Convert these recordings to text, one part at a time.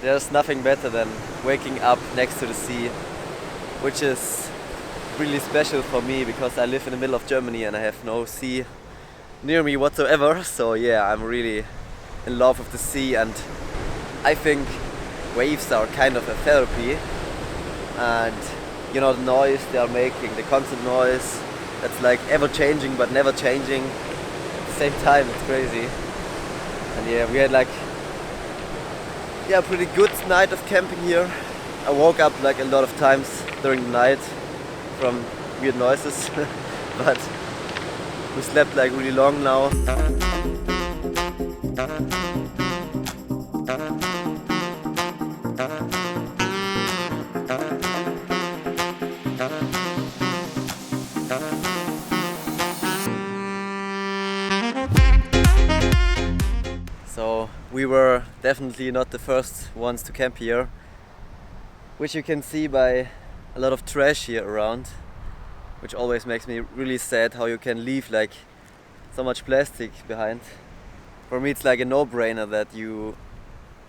there's nothing better than waking up next to the sea, which is really special for me because I live in the middle of Germany and I have no sea near me whatsoever. So yeah, I'm really in love with the sea, and I think waves are kind of a therapy. And you know, the noise they are making, the constant noise, that's like ever changing but never changing at the same time. It's crazy. And yeah, we had like a pretty good night of camping here. I woke up like a lot of times during the night from weird noises, but we slept like really long now. So we were definitely not the first ones to camp here, which you can see by a lot of trash here around, which always makes me really sad how you can leave like so much plastic behind. For me it's like a no-brainer that you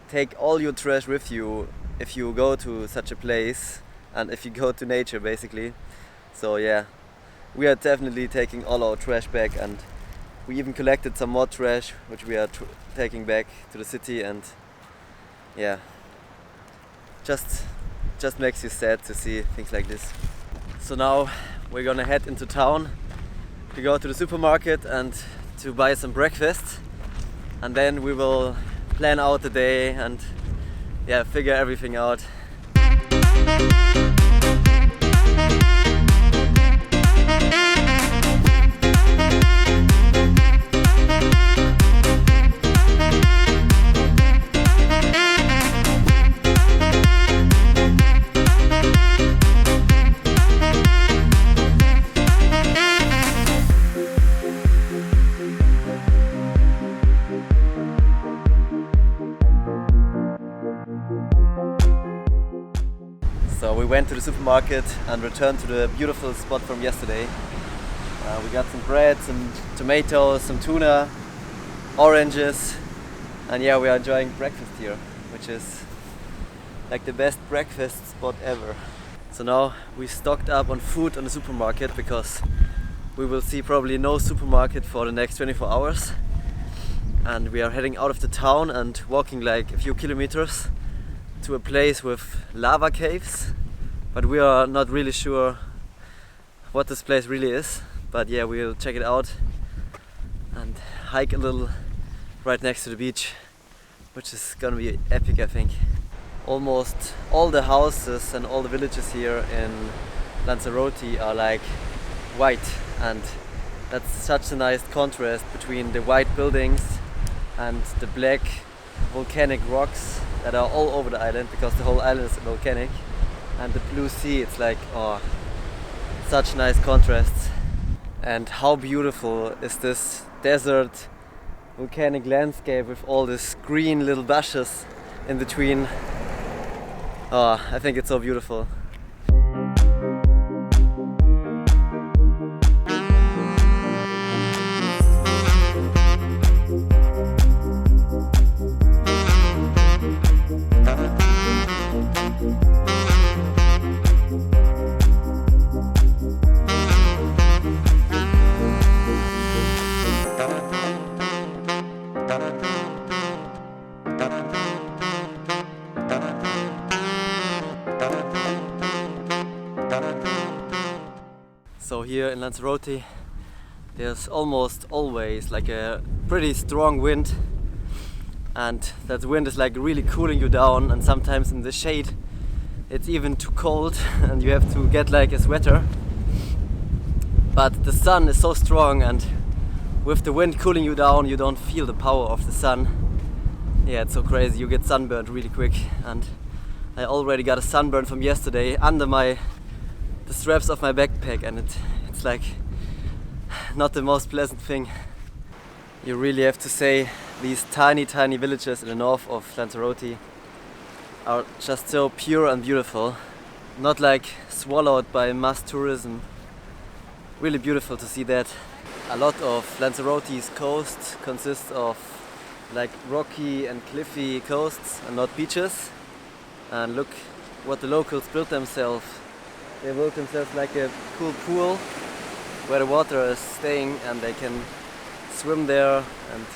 take all your trash with you if you go to such a place and if you go to nature basically. So yeah, we are definitely taking all our trash back, and we even collected some more trash which we are taking back to the city. And yeah, just makes you sad to see things like this. So now we're gonna head into town to go to the supermarket and to buy some breakfast, and then we will plan out the day and yeah, figure everything out. So we went to the supermarket and returned to the beautiful spot from yesterday. We got some bread, some tomatoes, some tuna, oranges, and yeah, we are enjoying breakfast here, which is like the best breakfast spot ever. So now we stocked up on food on the supermarket because we will see probably no supermarket for the next 24 hours. And we are heading out of the town and walking like a few kilometers to a place with lava caves, but we are not really sure what this place really is. But yeah, we'll check it out and hike a little right next to the beach, which is gonna be epic, I think. Almost all the houses and all the villages here in Lanzarote are like white, and that's such a nice contrast between the white buildings and the black volcanic rocks that are all over the island, because the whole island is volcanic, and the blue sea. It's like, oh, such nice contrasts. And how beautiful is this desert volcanic landscape with all these green little bushes in between. Oh, I think it's so beautiful. So here in Lanzarote there's almost always like a pretty strong wind, and that wind is like really cooling you down, and sometimes in the shade it's even too cold and you have to get like a sweater. But the sun is so strong, and with the wind cooling you down you don't feel the power of the sun. Yeah, it's so crazy, you get sunburned really quick, and I already got a sunburn from yesterday under the straps of my backpack, and it's like not the most pleasant thing. You really have to say these tiny villages in the north of Lanzarote are just so pure and beautiful, not like swallowed by mass tourism. Really beautiful to see that. A lot of Lanzarote's coast consists of like rocky and cliffy coasts and not beaches. And look what the locals built themselves. They built themselves like a cool pool where the water is staying and they can swim there and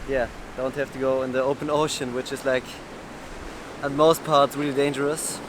yeah, don't have to go in the open ocean, which is like at most parts really dangerous.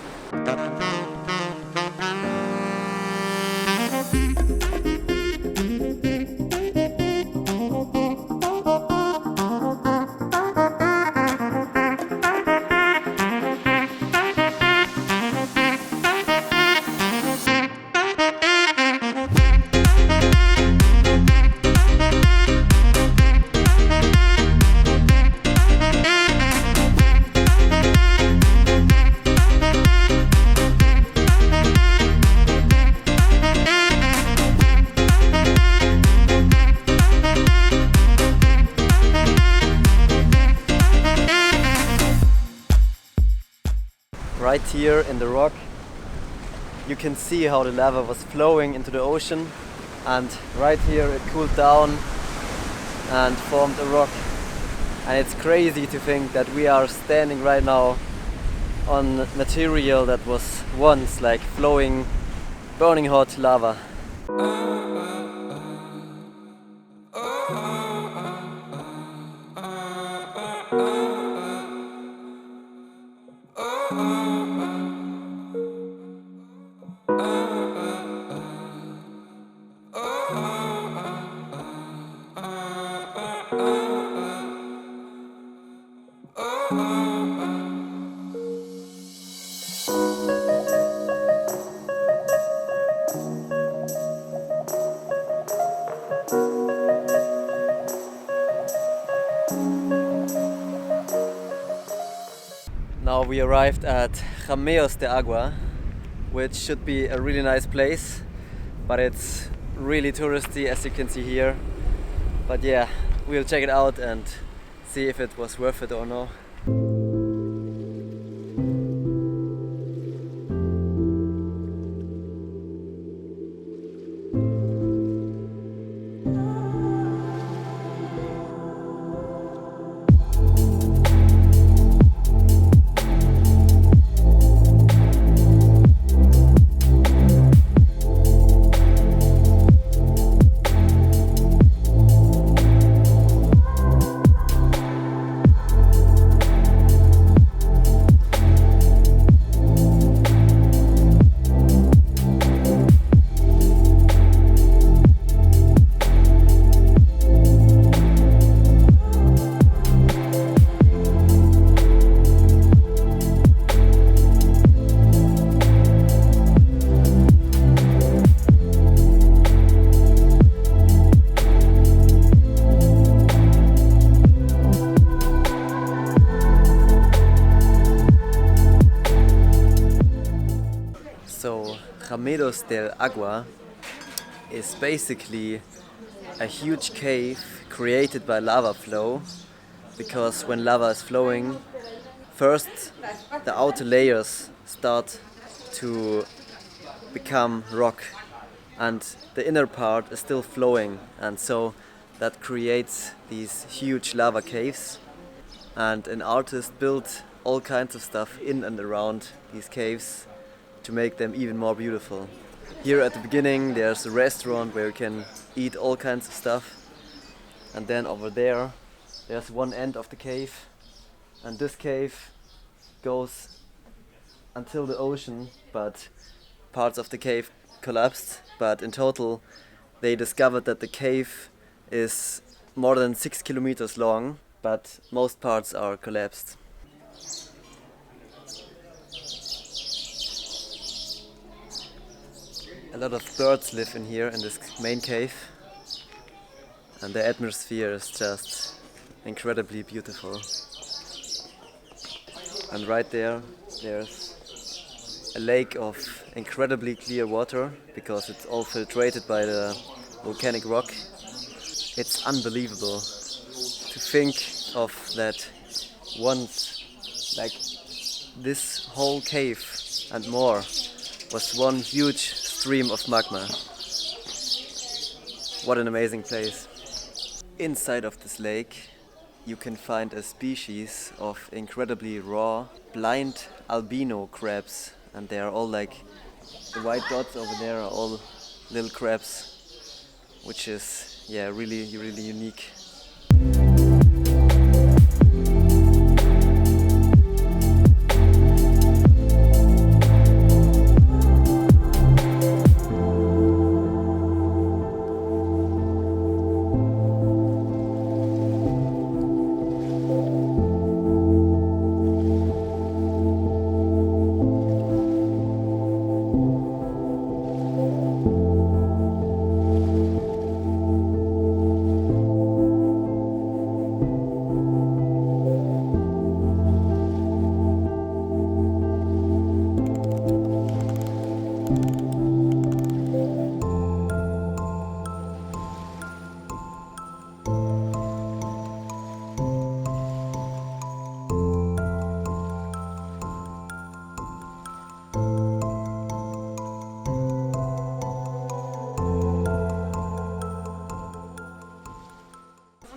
Right here in the rock you can see how the lava was flowing into the ocean, and right here it cooled down and formed a rock. And it's crazy to think that we are standing right now on material that was once like flowing, burning hot lava. Now we arrived at Jameos de Agua, which should be a really nice place, but it's really touristy as you can see here. But yeah, we'll check it out and see if it was worth it or not. So Jameos del Agua is basically a huge cave created by lava flow, because when lava is flowing, first the outer layers start to become rock and the inner part is still flowing, and so that creates these huge lava caves. And an artist built all kinds of stuff in and around these caves to make them even more beautiful. Here at the beginning there's a restaurant where you can eat all kinds of stuff, and then over there's one end of the cave, and this cave goes until the ocean, but parts of the cave collapsed. But in total they discovered that the cave is more than 6 kilometers long, but most parts are collapsed. A lot of birds live in here in this main cave, and the atmosphere is just incredibly beautiful. And right there's a lake of incredibly clear water, because it's all filtrated by the volcanic rock. It's unbelievable to think of that once, like this whole cave and more was one huge stream of magma. What an amazing place. Inside of this lake you can find a species of incredibly raw, blind albino crabs, and they are all like, the white dots over there are all little crabs, which is, yeah, really unique.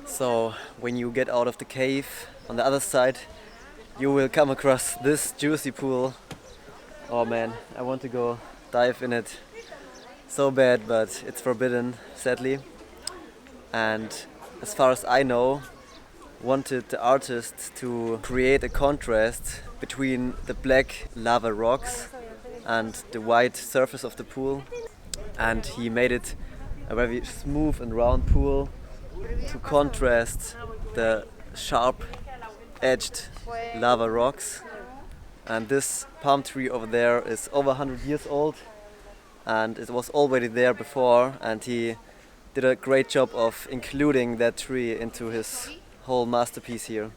So when you get out of the cave on the other side, you will come across this juicy pool. Oh man, I want to go dive in it so bad, but it's forbidden, sadly. And as far as I know, wanted the artist to create a contrast between the black lava rocks and the white surface of the pool. And he made it a very smooth and round pool to contrast the sharp-edged lava rocks. And this palm tree over there is over 100 years old, and it was already there before, and he did a great job of including that tree into his whole masterpiece here.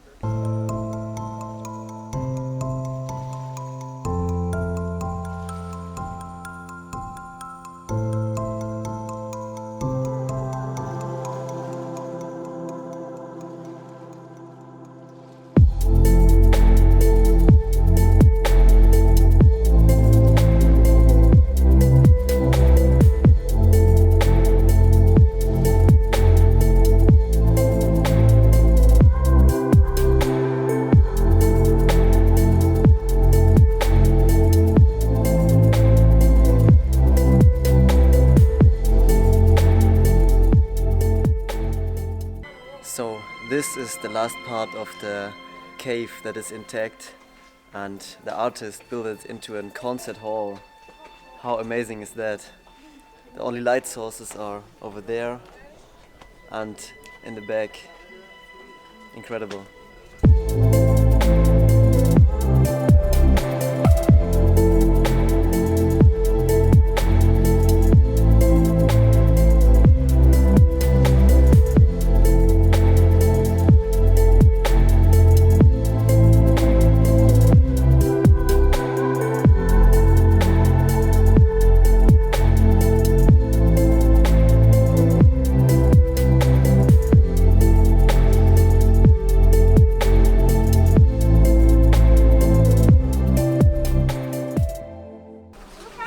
So this is the last part of the cave that is intact, and the artist built it into a concert hall. How amazing is that? The only light sources are over there and in the back. Incredible.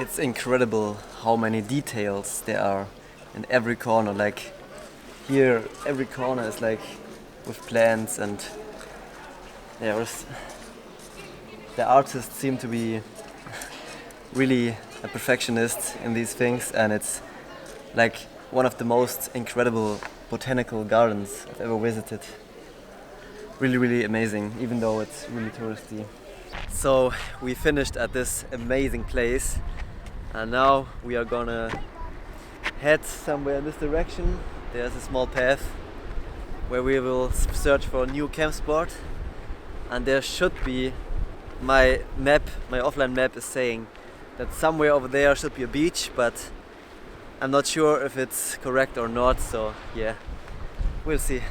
It's incredible how many details there are in every corner. Like here, every corner is like with plants, and the artists seem to be really a perfectionist in these things, and it's like one of the most incredible botanical gardens I've ever visited. Really amazing, even though it's really touristy. So we finished at this amazing place, and now we are gonna head somewhere in this direction. There's a small path where we will search for a new camp spot, and there should be, my offline map is saying that somewhere over there should be a beach, but I'm not sure if it's correct or not, so yeah, we'll see.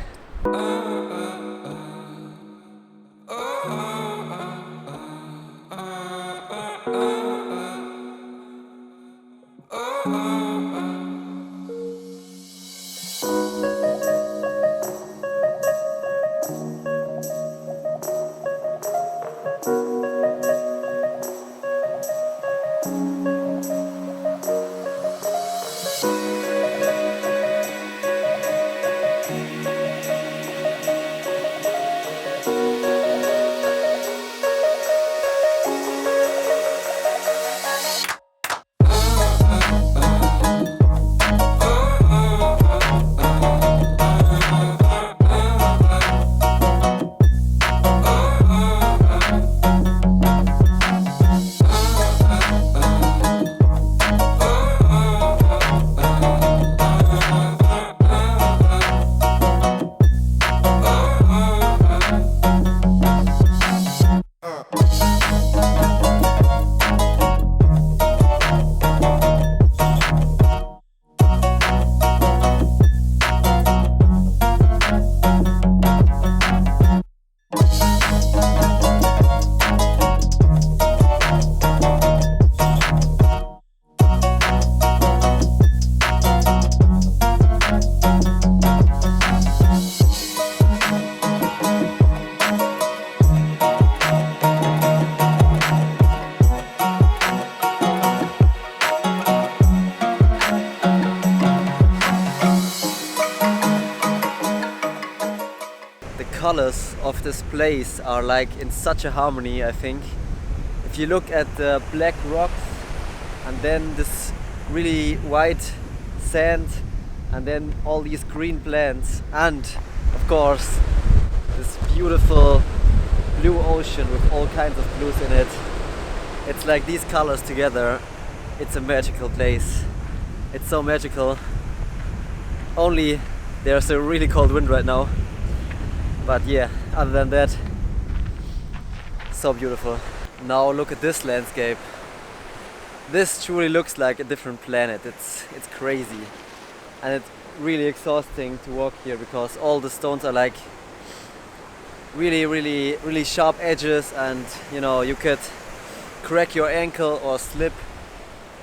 colors of this place are like in such a harmony, I think. If you look at the black rocks and then this really white sand and then all these green plants and of course this beautiful blue ocean with all kinds of blues in it. It's like these colors together. It's a magical place. It's so magical. Only there's a really cold wind right now. But yeah, other than that, so beautiful. Now look at this landscape. This truly looks like a different planet. It's crazy. And it's really exhausting to walk here because all the stones are like really sharp edges, and you know, you could crack your ankle or slip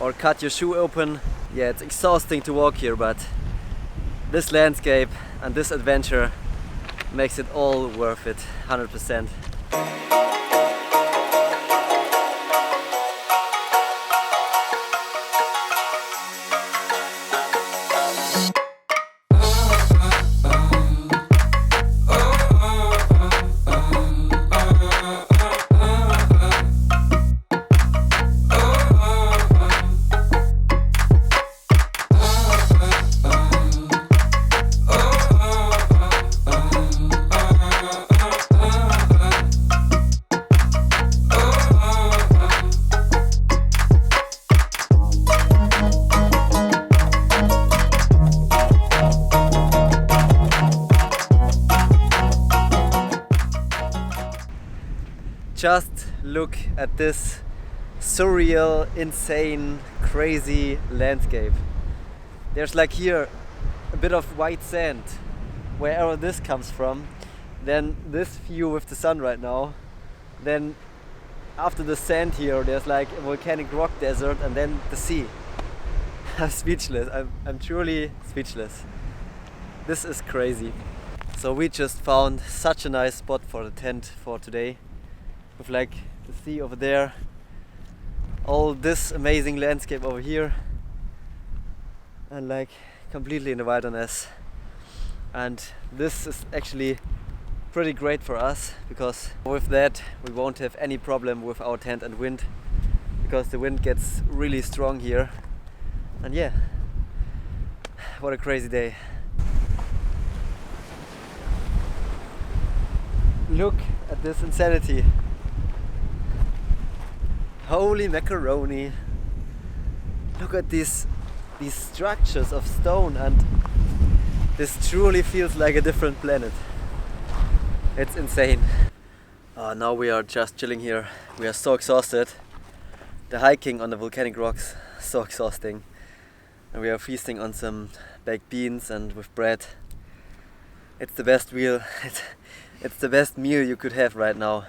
or cut your shoe open. Yeah, it's exhausting to walk here, but this landscape and this adventure makes it all worth it, 100%. Just look at this surreal, insane, crazy landscape. There's like here a bit of white sand, wherever this comes from. Then this view with the sun right now. Then after the sand here, there's like a volcanic rock desert, and then the sea. I'm speechless. I'm truly speechless. This is crazy. So we just found such a nice spot for the tent for today. With like the sea over there, all this amazing landscape over here, and like completely in the wilderness. And this is actually pretty great for us because with that we won't have any problem with our tent and wind, because the wind gets really strong here. And yeah, what a crazy day. Look at this insanity. Holy macaroni! Look at these structures of stone, and this truly feels like a different planet. It's insane. Now we are just chilling here. We are so exhausted. The hiking on the volcanic rocks, so exhausting. And we are feasting on some baked beans and with bread. It's the best meal. It's the best meal you could have right now.